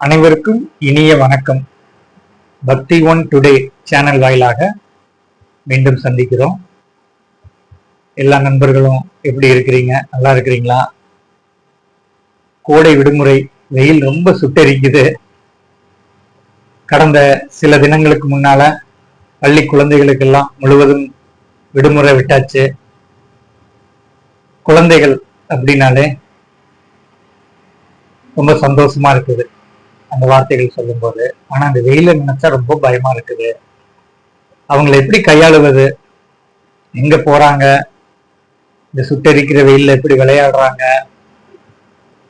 அனைவருக்கும் இனிய வணக்கம். பக்தி ஒன் டுடே சேனல் வாயிலாக மீண்டும் சந்திக்கிறோம். எல்லா நண்பர்களும் எப்படி இருக்கிறீங்க? நல்லா இருக்கிறீங்களா? கோடை விடுமுறை, வெயில் ரொம்ப சுட்டெரிக்குது. கடந்த சில தினங்களுக்கு முன்னால பள்ளி குழந்தைகளுக்கெல்லாம் முழுவதும் விடுமுறை விட்டாச்சு. குழந்தைகள் அப்படின்னாலே ரொம்ப சந்தோஷமா இருக்குது அந்த வார்த்தைகள் சொல்லும் போது. ஆனா அந்த வெயில நினைச்சா ரொம்ப பயமா இருக்குது. அவங்களை எப்படி கையாளுவது? எங்க போறாங்க? இந்த சுட்டெரிக்கிற வெயில்ல எப்படி விளையாடுறாங்க?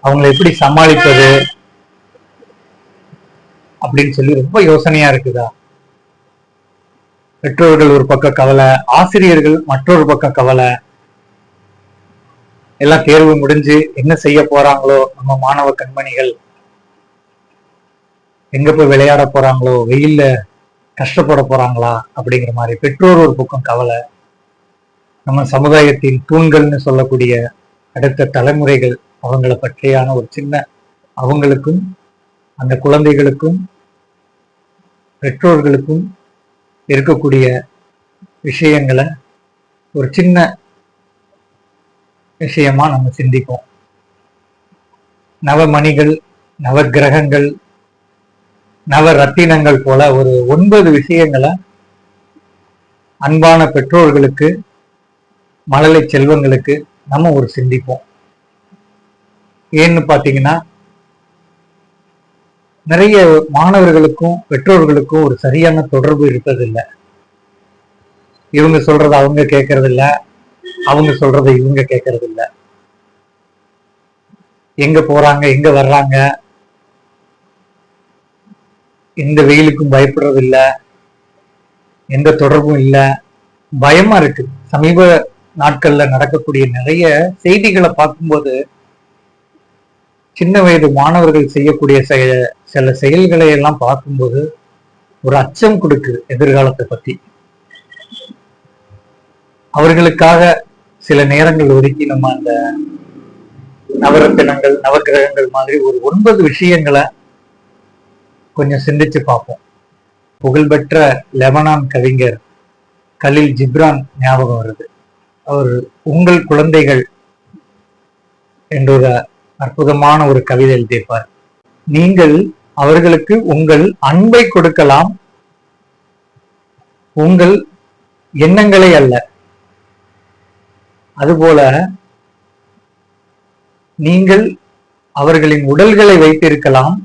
அவங்களை எப்படி சமாளிப்பது அப்படின்னு சொல்லி ரொம்ப யோசனையா இருக்குதா. பெற்றோர்கள் ஒரு பக்கம் கவலை, ஆசிரியர்கள் மற்றொரு பக்கம் கவலை. எல்லாம் தேர்வு முடிஞ்சு என்ன செய்ய போறாங்களோ நம்ம மாணவ கண்மணிகள், எங்க போய் விளையாட போறாங்களோ, வெயில்ல கஷ்டப்பட போறாங்களா அப்படிங்கிற மாதிரி பெற்றோர் ஒரு பக்கம் கவலை. நம்ம சமுதாயத்தின் தூண்கள்னு சொல்லக்கூடிய அடுத்த தலைமுறைகள், அவங்கள பற்றியான ஒரு சின்ன, அவங்களுக்கும் அந்த குழந்தைகளுக்கும் பெற்றோர்களுக்கும் இருக்கக்கூடிய விஷயங்களை ஒரு சின்ன விஷயமா நம்ம சிந்திப்போம். நவமணிகள், நவ கிரகங்கள், நவ ரத்தினங்கள் போல ஒரு 9 விஷயங்களை அன்பான பெற்றோர்களுக்கு, மழலை செல்வங்களுக்கு நம்ம ஒரு சிந்திப்போம். ஏன்னு பாத்தீங்கன்னா, நிறைய மாணவர்களுக்கும் பெற்றோர்களுக்கும் ஒரு சரியான தொடர்பு இருப்பதில்லை. இவங்க சொல்றத அவங்க கேட்கறது இல்ல, அவங்க சொல்றதை இவங்க கேட்கறது இல்ல. எங்க போறாங்க, எங்க வர்றாங்க, எந்த வெயிலுக்கும் பயப்படுறது இல்ல, எந்த தொடர்பும் இல்ல, பயமா இருக்கு. சமீப நாட்கள்ல நடக்கக்கூடிய நிறைய செய்திகளை பார்க்கும்போது சின்ன வயது மாணவர்கள் செய்யக்கூடிய சில செயல்களை எல்லாம் பார்க்கும்போது ஒரு அச்சம் கொடுக்குது எதிர்காலத்தை பத்தி. அவர்களுக்காக சில நேரங்கள் ஒதுக்கி நம்ம அந்த நவரத்தினங்கள், நவகிரகங்கள் மாதிரி ஒரு 9 விஷயங்களை கொஞ்சம் சிந்திச்சு பார்ப்போம். புகழ்பெற்ற லெபனான் கவிஞர் கலீல் ஜிப்ரான் ஞாபகம் வருது. அவர் உங்கள் குழந்தைகள் என்ற ஒரு அற்புதமான ஒரு கவிதை எழுதியிருப்பார். நீங்கள் அவர்களுக்கு உங்கள் அன்பை கொடுக்கலாம், உங்கள் எண்ணங்களை அல்ல. அதுபோல நீங்கள் அவர்களின் உடல்களை வைத்திருக்கலாம்,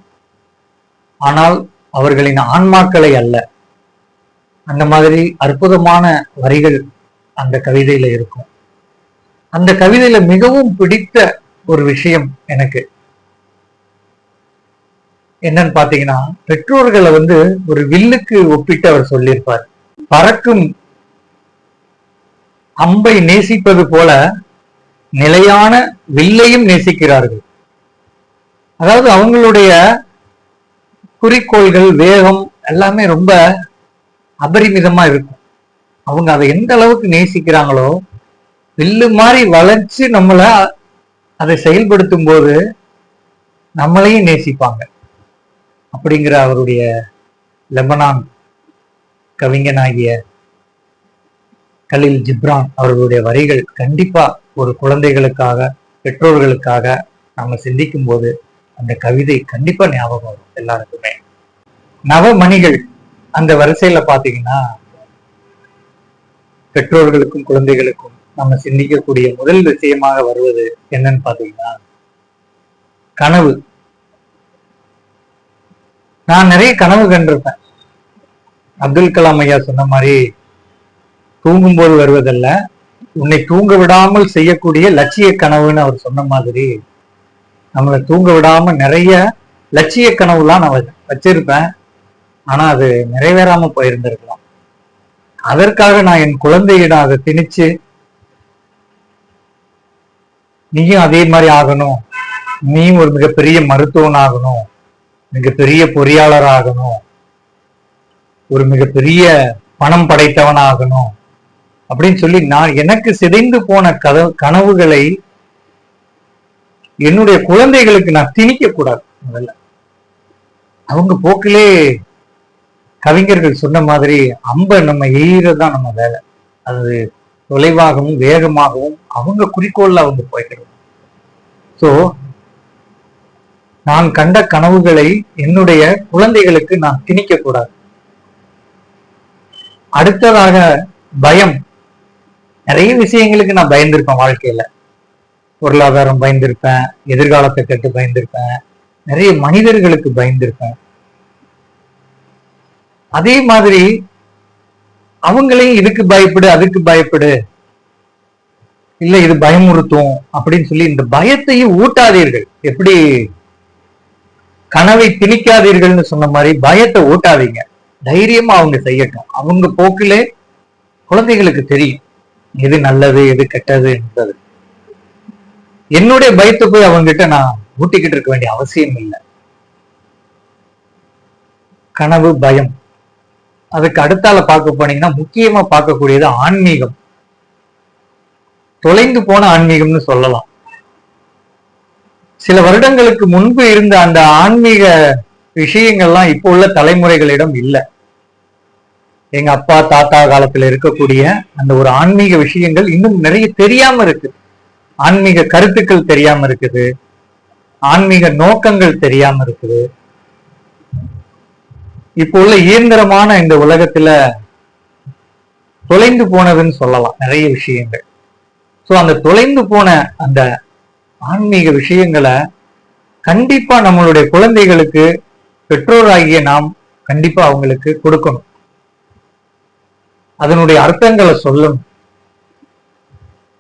ஆனால் அவர்களின் ஆன்மாக்களை அல்ல. அந்த மாதிரி அற்புதமான வரிகள் அந்த கவிதையில இருக்கும். அந்த கவிதையில மிகவும் பிடித்த ஒரு விஷயம் எனக்கு என்னன்னு பாத்தீங்கன்னா, பெற்றோர்களை ஒரு வில்லுக்கு ஒப்பிட்டு அவர் சொல்லியிருப்பார். பறக்கும் அம்பை நேசிப்பது போல நிலையான வில்லையும் நேசிக்கிறார்கள். அதாவது அவங்களுடைய குறிக்கோள்கள், வேகம் எல்லாமே ரொம்ப அபரிமிதமா இருக்கும். அவங்க அதை எந்த அளவுக்கு நேசிக்கிறாங்களோ, வில்லு மாதிரி வளைச்சு நம்மள அதை செயல்படுத்தும் போது நம்மளையும் நேசிப்பாங்க அப்படிங்கிற அவருடைய லெபனான் கவிஞனாகிய கலீல் ஜிப்ரான் அவர்களுடைய வரிகள் கண்டிப்பா ஒரு குழந்தைகளுக்காக, பெற்றோர்களுக்காக நம்ம சிந்திக்கும் போது அந்த கவிதை கண்டிப்பா ஞாபகம் வரும் எல்லாருக்குமே. நவமணிகள் அந்த வரிசையில பாத்தீங்கன்னா, பெற்றோர்களுக்கும் குழந்தைகளுக்கும் நம்ம சிந்திக்கக்கூடிய முதல் விஷயமாக வருவது என்னன்னு பாத்தீங்கன்னா, கனவு. நான் நிறைய கனவு கண்டிருப்பேன். அப்துல் கலாம் ஐயா சொன்ன மாதிரி, தூங்கும்போது வருவதல்ல, உன்னை தூங்க விடாமல் செய்யக்கூடிய லட்சிய கனவுன்னு அவர் சொன்ன மாதிரி, நம்மளை தூங்க விடாம நிறைய லட்சிய கனவுலாம் நான் வச்சிருப்பேன். ஆனா அது நிறைவேறாம போயிருந்திருக்கலாம். அதற்காக நான் என் குழந்தையிடம் அதை திணிச்சு, நீயும் அதே மாதிரி ஆகணும், நீயும் ஒரு மிகப்பெரிய மருத்துவன் ஆகணும், மிகப்பெரிய பொறியாளர் ஆகணும், ஒரு மிகப்பெரிய பணம் படைத்தவன் ஆகணும் அப்படின்னு சொல்லி நான் எனக்கு சிதைந்து போன கனவுகளை என்னுடைய குழந்தைகளுக்கு நான் திணிக்க கூடாது. முதல்ல அவங்க போக்கிலே கவிஞர்கள் சொன்ன மாதிரி அம்ப நம்ம எய்யறதுதான் நம்ம வேலை. அது தொலைவாகவும் வேகமாகவும் அவங்க குறிக்கோள்ல அவங்க போய்க்கிறது. சோ நான் கண்ட கனவுகளை என்னுடைய குழந்தைகளுக்கு நான் திணிக்க கூடாது. அடுத்ததாக பயம். நிறைய விஷயங்களுக்கு நான் பயந்திருப்பேன் வாழ்க்கையில. பொருளாதாரம் பயந்திருப்பேன், எதிர்காலத்தை கட்டு பயந்திருப்பேன், நிறைய மனிதர்களுக்கு பயந்திருப்பேன். அதே மாதிரி அவங்களையும் இதுக்கு பயப்படு, அதுக்கு பயப்படு, இல்ல இது பயமுறுத்தும் அப்படின்னு சொல்லி இந்த பயத்தையும் ஊட்டாதீர்கள். எப்படி கனவை திணிக்காதீர்கள்னு சொன்ன மாதிரி பயத்தை ஊட்டாதீங்க. தைரியமா அவங்க செய்யட்டும். அவங்க போக்கிலே குழந்தைகளுக்கு தெரியும் எது நல்லது எது கெட்டது என்பது. என்னுடைய பயத்தை போய் அவங்க கிட்ட நான் ஊட்டிக்கிட்டு இருக்க வேண்டிய அவசியம் இல்லை. கனவு பயம். அதுக்கு அடுத்தால பார்க்க போனீங்கன்னா முக்கியமா பார்க்கக்கூடியது ஆன்மீகம். தொலைந்து போன ஆன்மீகம்னு சொல்லலாம். சில வருடங்களுக்கு முன்பு இருந்த அந்த ஆன்மீக விஷயங்கள்லாம் இப்போ உள்ள தலைமுறைகளிடம் இல்லை. எங்க அப்பா தாத்தா காலத்துல இருக்கக்கூடிய அந்த ஒரு ஆன்மீக விஷயங்கள் இன்னும் நிறைய தெரியாம இருக்கு. ஆன்மீக கருத்துக்கள் தெரியாம இருக்குது, ஆன்மீக நோக்கங்கள் தெரியாம இருக்குது. இப்போ உள்ள இயந்திரமான இந்த உலகத்துல தொலைந்து போனதுன்னு சொல்லலாம் நிறைய விஷயங்கள். சோ அந்த தொலைந்து போன அந்த ஆன்மீக விஷயங்களை கண்டிப்பா நம்மளுடைய குழந்தைகளுக்கு பெற்றோராகிய நாம் கண்டிப்பா அவங்களுக்கு கொடுக்கணும். அதனுடைய அர்த்தங்களை சொல்லணும்.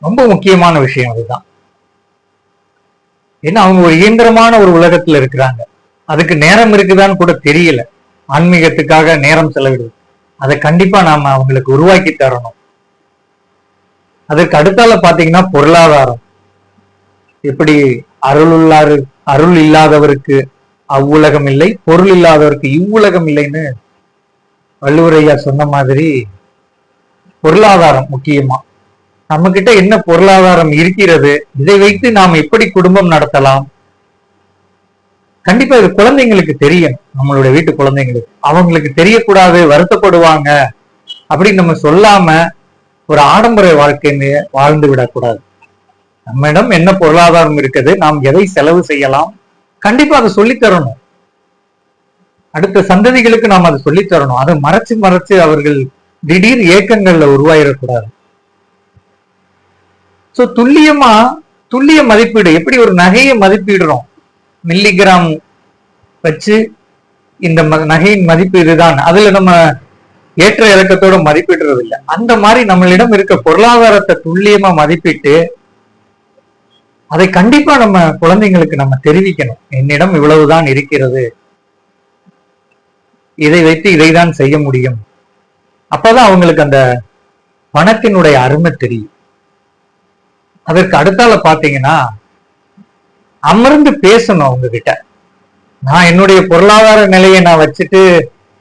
ரொம்ப முக்கியமான விஷயம் அதுதான். ஏன்னா அவங்க ஒரு இயந்திரமான ஒரு உலகத்துல இருக்கிறாங்க. அதுக்கு நேரம் இருக்குதான்னு கூட தெரியல. ஆன்மீகத்துக்காக நேரம் செலவிடுது. அதை கண்டிப்பா நாம அவங்களுக்கு உருவாக்கி தரணும். அதற்கு அடுத்தால பாத்தீங்கன்னா பொருளாதாரம். எப்படி அருள் இல்லாதவருக்கு அவ்வுலகம் இல்லை, பொருள் இல்லாதவருக்கு இவ்வுலகம் இல்லைன்னு வள்ளுவர் ஐயா சொன்ன மாதிரி பொருளாதாரம் முக்கியமா. நம்ம கிட்ட என்ன பொருளாதாரம் இருக்கிறது, இதை வைத்து நாம் எப்படி குடும்பம் நடத்தலாம். கண்டிப்பா இது குழந்தைங்களுக்கு தெரியும். நம்மளுடைய வீட்டு குழந்தைங்களுக்கு அவங்களுக்கு தெரியக்கூடாது, வருத்தப்படுவாங்க அப்படின்னு நம்ம சொல்லாம ஒரு ஆடம்பர வாழ்க்கை வாழ்ந்து விடக்கூடாது. நம்மிடம் என்ன பொருளாதாரம் இருக்குது, நாம் எதை செலவு செய்யலாம், கண்டிப்பா அதை சொல்லித்தரணும். அடுத்த சந்ததிகளுக்கு நாம் அதை சொல்லித்தரணும். அதை மறைச்சு அவர்கள் திடீர் ஏக்கங்கள்ல உருவாயிடக்கூடாது. சோ துல்லிய மதிப்பீடு. எப்படி ஒரு நகையை மதிப்பீடுறோம், மில்லிகிராம் வச்சு இந்த நகையின் மதிப்பு இதுதான், அதுல நம்ம ஏற்ற இறக்கத்தோட மதிப்பிடுறது இல்லை. அந்த மாதிரி நம்மளிடம் இருக்க பொருளாதாரத்தை துல்லியமா மதிப்பிட்டு அதை கண்டிப்பா நம்ம குழந்தைங்களுக்கு நம்ம தெரிவிக்கணும். என்னிடம் இவ்வளவுதான் இருக்கிறது, இதை வைத்து இதைதான் செய்ய முடியும். அப்பதான் அவங்களுக்கு அந்த பணத்தினுடைய அருமை தெரியும். அதற்கு அடுத்தால பாத்தீங்கன்னா அமர்ந்து பேசணும் அவங்க கிட்ட. நான் என்னுடைய பொருளாதார நிலையை நான் வச்சுட்டு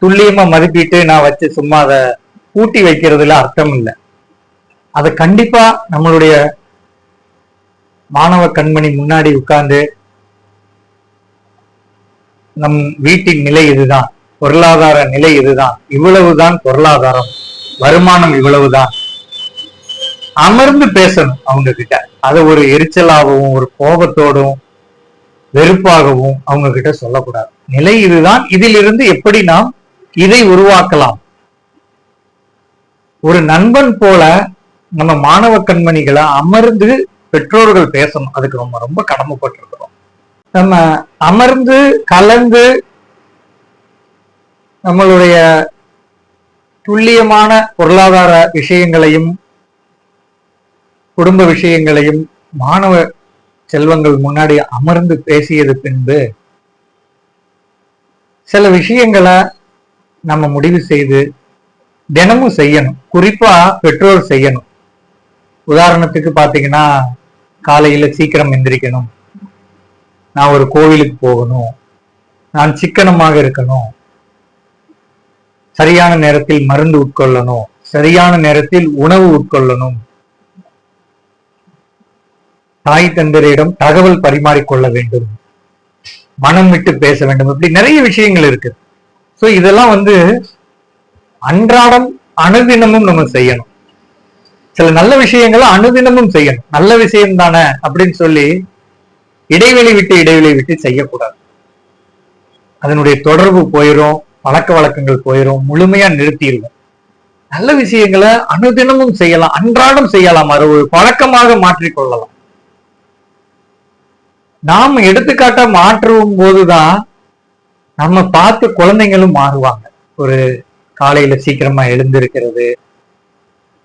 துல்லியமா மதிப்பிட்டு நான் வச்சு சும்மா அதை கூட்டி வைக்கிறதுல அர்த்தம் இல்லை. அதை கண்டிப்பா நம்மளுடைய மாணவ கண்மணி முன்னாடி உட்கார்ந்து நம் வீட்டின் நிலை இதுதான், பொருளாதார நிலை இதுதான், இவ்வளவுதான் பொருளாதாரம், வருமானம் இவ்வளவுதான், அமர்ந்து பேசணும் அவங்க கிட்ட. அதை ஒரு எரிச்சலாகவும் ஒரு கோபத்தோடும் வெறுப்பாகவும் அவங்க கிட்ட சொல்லக்கூடாது. நிலை இதுதான், இதிலிருந்து எப்படி நாம் இதை உருவாக்கலாம். ஒரு நண்பன் போல நம்ம மாணவ கண்மணிகளை அமர்ந்து பெற்றோர்கள் பேசணும். அதுக்கு ரொம்ப ரொம்ப கடமைப்பட்டிருக்கிறோம். நம்ம அமர்ந்து கலந்து நம்மளுடைய துல்லியமான பொருளாதார விஷயங்களையும் குடும்ப விஷயங்களையும் மாணவ செல்வங்கள் முன்னாடி அமர்ந்து பேசியது பின்பு சில விஷயங்களை நம்ம முடிவு செய்து தினமும் செய்யணும். குறிப்பா பெற்றோர் செய்யணும். உதாரணத்துக்கு பாத்தீங்கன்னா காலையில சீக்கிரம் எந்திரிக்கணும், நான் ஒரு கோவிலுக்கு போகணும், நான் சிக்கனமாக இருக்கணும், சரியான நேரத்தில் மருந்து உட்கொள்ளணும், சரியான நேரத்தில் உணவு உட்கொள்ளணும், தாய் தந்தரிடம் தகவல் பரிமாறிக்கொள்ள வேண்டும், மனம் விட்டு பேச வேண்டும், இப்படி நிறைய விஷயங்கள் இருக்கு. சோ இதெல்லாம் அன்றாடம் அனுதினமும் நம்ம செய்யணும். சில நல்ல விஷயங்களை அனுதினமும் செய்யணும். நல்ல விஷயம் தானே அப்படின்னு சொல்லி இடைவெளி விட்டு செய்யக்கூடாது. அதனுடைய தொடர்பு போயிடும், பழக்க வழக்கங்கள் போயிடும், முழுமையா நிறுத்திடுவோம். நல்ல விஷயங்களை அனுதினமும் செய்யலாம், அன்றாடம் செய்யலாம், அது ஒரு பழக்கமாக மாற்றிக்கொள்ளலாம். நாம் எடுத்துக்காட்டா மாற்றும் போதுதான் நம்ம பார்த்து குழந்தைங்களும் மாறுவாங்க. ஒரு காலையில சீக்கிரமா எழுந்திருக்கிறது,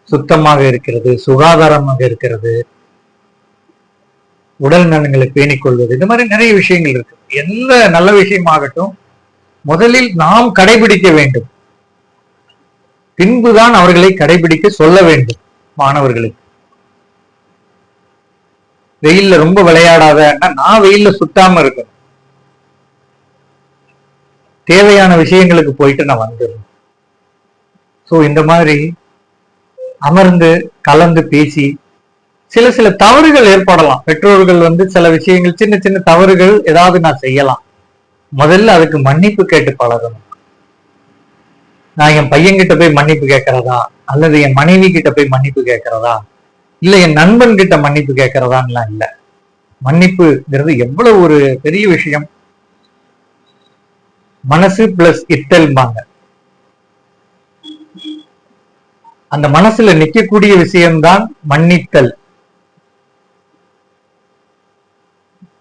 சுத்தமாக இருக்கிறது, சுகாதாரமாக இருக்கிறது, உடல் நலன்களை பேணிக் கொள்வது, இந்த மாதிரி நிறைய விஷயங்கள் இருக்கு. எந்த நல்ல விஷயமாகட்டும் முதலில் நாம் கடைபிடிக்க வேண்டும், பின்புதான் அவர்களை கடைபிடிக்க சொல்ல வேண்டும். மாணவர்களுக்கு வெயில்ல ரொம்ப விளையாடாத, நான் வெயில்ல சுத்தாம இருக்கேன், தேவையான விஷயங்களுக்கு போயிட்டு நான் வந்துடுறேன். சோ இந்த மாதிரி அமர்ந்து கலந்து பேசி சில தவறுகள் ஏற்படலாம். பெற்றோர்கள் சில விஷயங்கள், சின்ன சின்ன தவறுகள் ஏதாவது நான் செய்யலாம், முதல்ல அதுக்கு மன்னிப்பு கேட்டு பழகணும். நான் என் பையன்கிட்ட போய் மன்னிப்பு கேட்கறதா, அல்லது என் மனைவி கிட்ட போய் மன்னிப்பு கேட்கறதா, இல்ல என் நண்பன் கிட்ட மன்னிப்பு கேட்கறதான்லாம் இல்ல. மன்னிப்புங்கிறது எவ்வளவு ஒரு பெரிய விஷயம். மனசு பிளஸ் இட்டல்பாங்க. அந்த மனசுல நிக்கக்கூடிய விஷயம்தான் மன்னித்தல்.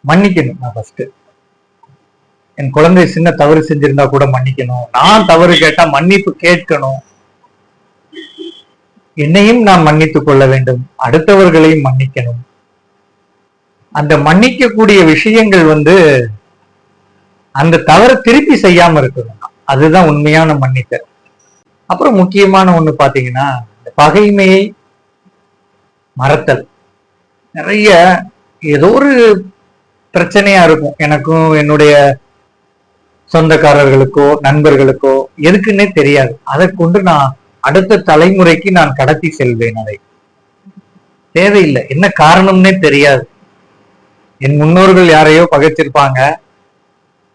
மன்னிக்கணும். நான் ஃபர்ஸ்ட் என் குழந்தை சின்ன தவறு செஞ்சிருந்தா கூட மன்னிக்கணும். நான் தவறு கேட்டா மன்னிப்பு கேட்கணும். என்னையும் நான் மன்னித்துக் கொள்ள வேண்டும், அடுத்தவர்களையும் மன்னிக்கணும். அந்த மன்னிக்கக்கூடிய விஷயங்கள் அந்த தவறை திருப்பி செய்யாம இருக்கணும். அதுதான் உண்மையான மன்னித்தல். அப்புறம் முக்கியமான ஒண்ணு பாத்தீங்கன்னா, பகைமையை மறத்தல். நிறைய ஏதோ ஒரு பிரச்சனையா இருக்கும், எனக்கும் என்னுடைய சொந்தக்காரர்களுக்கோ நண்பர்களுக்கோ, எதுக்குன்னே தெரியாது. அதை கொண்டு நான் அடுத்த தலைமுறைக்கு நான் கடத்தி செல்வேன். அதை தேவையில்லை, என்ன காரணம்னே தெரியாது. என் முன்னோர்கள் யாரையோ பகைச்சிருப்பாங்க,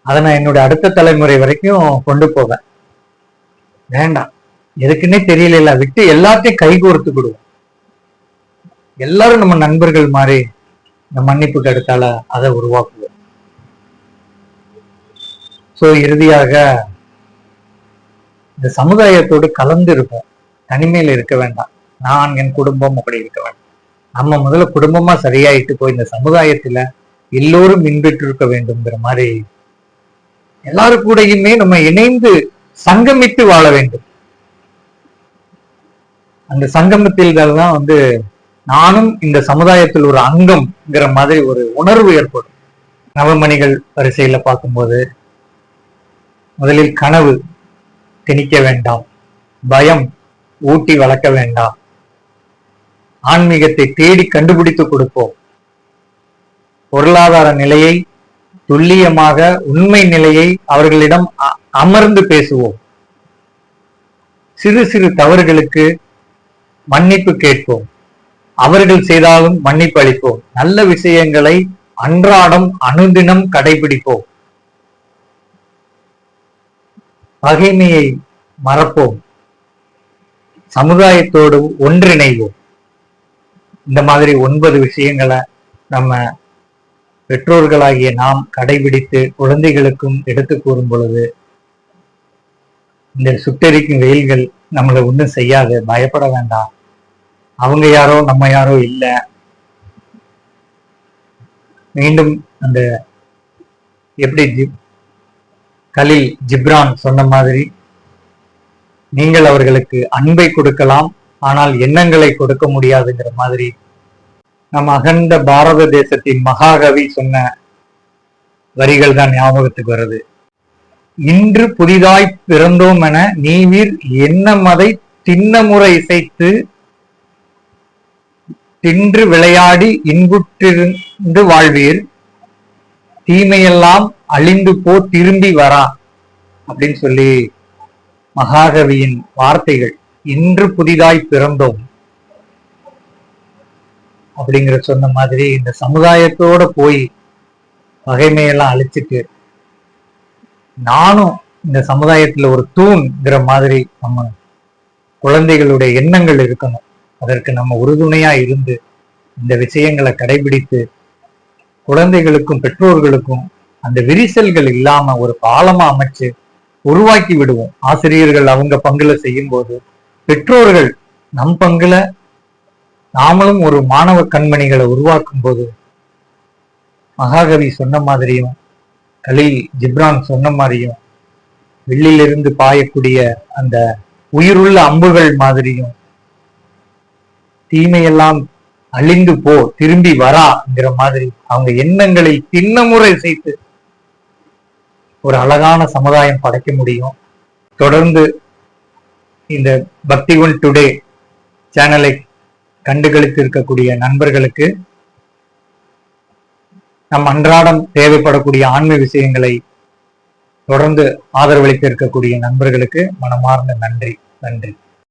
அதை நான் என்னுடைய அடுத்த தலைமுறை வரைக்கும் கொண்டு போவேன். வேண்டாம், எதுக்குன்னே தெரியல, விட்டு எல்லாத்தையும் கை கோர்த்துக்கிடுவோம். எல்லாரும் நம்ம நண்பர்கள் மாதிரி இந்த மன்னிப்பு கெடுத்தால அதை உருவாக்குவோம். சோ இறுதியாக இந்த சமுதாயத்தோடு கலந்து இருக்கும், தனிமையில இருக்க வேண்டாம். நான் என் குடும்பம் அப்படி இருக்க வேண்டாம். நம்ம முதல்ல குடும்பமா சரியாயிட்டு போய் இந்த சமுதாயத்துல எல்லோரும் மின்பெற்று இருக்க வேண்டும்ங்கிற மாதிரி எல்லாரும் கூடயுமே நம்ம இணைந்து சங்கமித்து வாழ வேண்டும். அந்த சங்கமத்தில் தான் நானும் இந்த சமுதாயத்தில் ஒரு அங்கம்ங்கிற மாதிரி ஒரு உணர்வு ஏற்படும். நவமணிகள் வரிசையில பார்க்கும்போது முதலில் கனவு திணிக்க வேண்டாம், பயம் ஊட்டி வளர்க்க வேண்டாம், ஆன்மீகத்தை தேடி கண்டுபிடித்து கொடுப்போம், பொருளாதார நிலையை துல்லியமாக உண்மை நிலையை அவர்களிடம் அமர்ந்து பேசுவோம், சிறு சிறு தவறுகளுக்கு மன்னிப்பு கேட்போம், அவர்கள் செய்தாலும் மன்னிப்பு அளிப்போம், நல்ல விஷயங்களை அன்றாடம் அனுதினம் கடைபிடிப்போம், பகைமையை மறப்போம், சமுதாயத்தோடு ஒன்றிணைவோம். இந்த மாதிரி 9 விஷயங்களை நம்ம பெற்றோர்களாகிய நாம் கடைபிடித்து குழந்தைகளுக்கும் எடுத்து கூறும் பொழுது இந்த சுட்டெரிக்கும் வெயில்கள் நம்மளை ஒன்றும் செய்யாது, பயப்பட வேண்டாம். அவங்க யாரோ நம்ம யாரோ இல்லை. மீண்டும் அந்த எப்படி கலீல் ஜிப்ரான் சொன்ன மாதிரி, நீங்கள் அவர்களுக்கு அன்பை கொடுக்கலாம், ஆனால் எண்ணங்களை கொடுக்க முடியாதுங்கிற மாதிரி நம்ம அகண்ட பாரத தேசத்தின் மகாகவி சொன்ன வரிகள் தான் ஞாபகத்துக்கு வருது. இன்று புதிதாய் பிறந்தோம் என நீவீர் எண்ணமதை திண்ணமுறை இசைத்து தின்று விளையாடி இன்புற்றிருந்து வாழ்வீர், தீமையெல்லாம் அழிந்து போ திரும்பி வரா அப்படின்னு சொல்லி மகாகவியின் வார்த்தைகள். இன்று புதிதாய் பிறந்தோம் அப்படிங்கிற சொன்ன மாதிரி இந்த சமுதாயத்தோட போய் பகைமையெல்லாம் அழிச்சிட்டு நானும் இந்த சமுதாயத்துல ஒரு தூண்ங்கிற மாதிரி நம்ம குழந்தைகளுடைய எண்ணங்கள் இருக்கணும். அதற்கு நம்ம உறுதுணையா இருந்து இந்த விஷயங்களை கடைபிடித்து குழந்தைகளுக்கும் பெற்றோர்களுக்கும் அந்த விரிசல்கள் இல்லாம ஒரு பாலமா அமைச்சு உருவாக்கி விடுவோம். ஆசிரியர்கள் அவங்க பங்குல செய்யும் போது, பெற்றோர்கள் நம் பங்குல நாமளும் ஒரு மாணவ கண்மணிகளை உருவாக்கும் போது, மகாகவி சொன்ன மாதிரியும் கலீல் ஜிப்ரான் சொன்ன மாதிரியும் வெள்ளிலிருந்து பாயக்கூடிய அந்த உயிருள்ள அம்புகள் மாதிரியும் தீமையெல்லாம் அழிந்து போ திரும்பி வராங்கிற மாதிரி அவங்க எண்ணங்களை திண்ணமுறை செய்து ஒரு அழகான சமுதாயம் படைக்க முடியும். தொடர்ந்து இந்த பக்திவன் டுடே சேனலை கண்டுகளித்து இருக்கக்கூடிய நண்பர்களுக்கு, நம் அன்றாடம் தேவைப்படக்கூடிய ஆன்மீக விஷயங்களை தொடர்ந்து ஆதரவளித்து இருக்கக்கூடிய நண்பர்களுக்கு மனமார்ந்த நன்றி.